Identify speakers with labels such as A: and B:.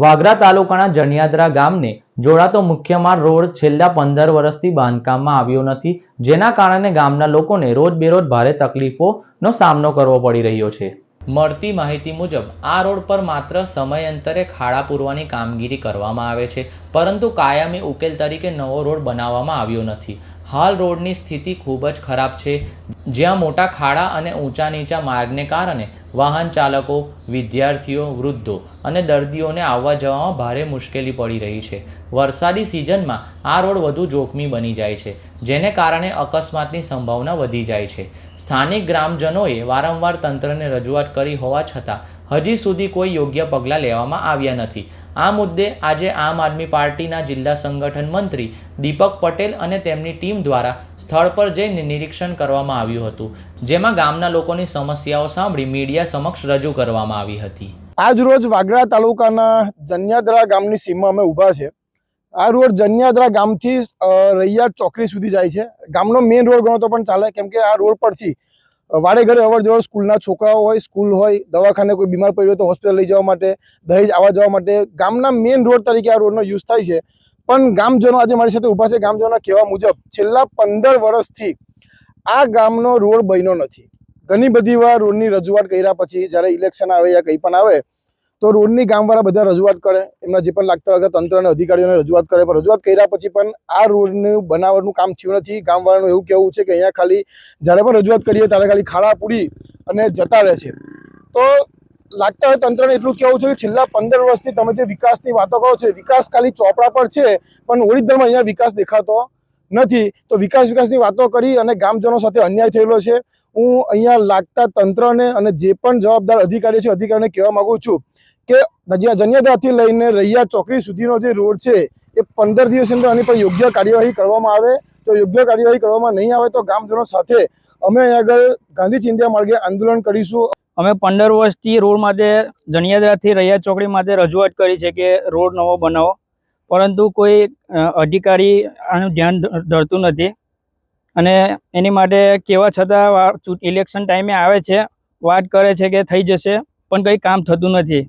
A: વાગરા તાલુકાના જણિયાદરા ગામને જોડાતો મુખ્ય માર્ગ રોડ છેલ્લા 15 વર્ષથી બાંધકામમાં આવ્યો નથી, જેના કારણે ગામના લોકોને રોજબેરોજ ભારે તકલીફોનો સામનો કરવો પડી રહ્યો છે। મળતી માહિતી મુજબ આ રોડ પર માત્ર સમયાંતરે ખાડા પૂરવાની કામગીરી કરવામાં આવે છે, પરંતુ કાયમી ઉકેલ તરીકે નવો રોડ બનાવવામાં આવ્યો નથી। હાલ રોડની સ્થિતિ ખૂબ જ ખરાબ છે, જ્યાં મોટા ખાડા અને ઊંચા નીચા માર્ગને કારણે વાહન ચાલકો, વિદ્યાર્થીઓ, વૃદ્ધો અને દર્દીઓને આવવા જવામાં ભારે મુશ્કેલી પડી રહી છે। વરસાદી સિઝનમાં આ રોડ વધુ જોખમી બની જાય છે, જેને કારણે અકસ્માતની સંભાવના વધી જાય છે। સ્થાનિક ગ્રામજનોએ વારંવાર તંત્રને રજૂઆત કરી હોવા છતાં હજી સુધી કોઈ યોગ્ય પગલાં લેવામાં આવ્યા નથી। આ મુદ્દે આજે આમ આદમી પાર્ટીના જિલ્લા સંગઠન મંત્રી દીપક પટેલ અને તેમની ટીમ દ્વારા સ્થળ પર જઈને નિરીક્ષણ કરવામાં આવ્યું હતું, જેમાં ગામના લોકોની સમસ્યાઓ સાંભળી મીડિયા સમક્ષ રજૂ કરવામાં આવી હતી।
B: આજ રોજ વાગરા તાલુકાના જણિયાદરા ગામની સીમમાં અમે ઊભા છે। આ રોડ જણિયાદરા ગામથી રૈયા ચોકડી સુધી જાય છે। ગામનો મેઇન રોડ ગણો તો પણ ચાલે, કેમ કે આ રોડ પરથી વારે ઘરે અવર જવર સ્કૂલના છોકરાઓ હોય, સ્કૂલ હોય, દવાખાને કોઈ બીમાર પડ્યો તો હોસ્પિટલ લઈ જવા માટે, દહેજ આવવા જવા માટે ગામના મેઇન રોડ તરીકે આ રોડનો યુઝ થાય છે। પણ ગામજનો આજે મારી સાથે ઊભા છે। ગામજનોના કહેવા મુજબ છેલ્લા 15 વર્ષથી આ ગામનો રોડ બન્યો નથી। ઘણી બધી વાર રોડની રજૂઆત કર્યા પછી જ્યારે ઇલેક્શન આવે યા કંઈ પણ આવે તો રોડની ગામવાળા બધા રજૂઆત કરે, એમના જે પણ લાગતા હોય તંત્ર અને અધિકારીઓને રજૂઆત કરે, પણ રજૂઆત કર્યા પછી પણ આ રોડનું બનાવવાનું કામ થયું નથી। ગામવાળાનું એવું કહેવું છે કે અહીંયા ખાલી જ્યારે પણ રજૂઆત કરીએ ત્યારે ખાલી ખાડા પૂરી અને જતા રહે છે। તો લાગતા હોય તંત્રને એટલું કહેવું છે કે છેલ્લા 15 વર્ષથી તમે જે વિકાસની વાતો કરો છો, વિકાસ ખાલી ચોપડા પર છે, પણ ઓરિજિનલમાં અહીંયા વિકાસ દેખાતો નથી। તો વિકાસની વાતો કરી અને ગામજનો સાથે અન્યાય થયેલો છે। હું અહીંયા લાગતા તંત્રને અને જે પણ જવાબદાર અધિકારીઓ છે અધિકારીને કહેવા માગું છું કે જણિયાદરાથી લઈને રૈયા ચોકડી સુધીનો જે રોડ છે એ 15 દિવસની અંદર આની પર યોગ્ય કાર્યવાહી કરવામાં આવે। તો યોગ્ય કાર્યવાહી કરવામાં નહીં આવે તો ગામજનો સાથે અમે અહીં આગળ ગાંધી ચિંધ્યા માર્ગે આંદોલન કરીશું।
C: અમે 15 વર્ષથી રોડ માટે જણિયાદરાથી રૈયા ચોકડી માટે રજૂઆત કરી છે કે રોડ નવો બનાવો, પરંતુ કોઈ અધિકારી આનું ધ્યાન ધરતું નથી અને એની માટે કહેવા છતાં ઇલેક્શન ટાઈમે આવે છે, વાત કરે છે કે થઈ જશે, પણ કંઈ કામ થતું નથી।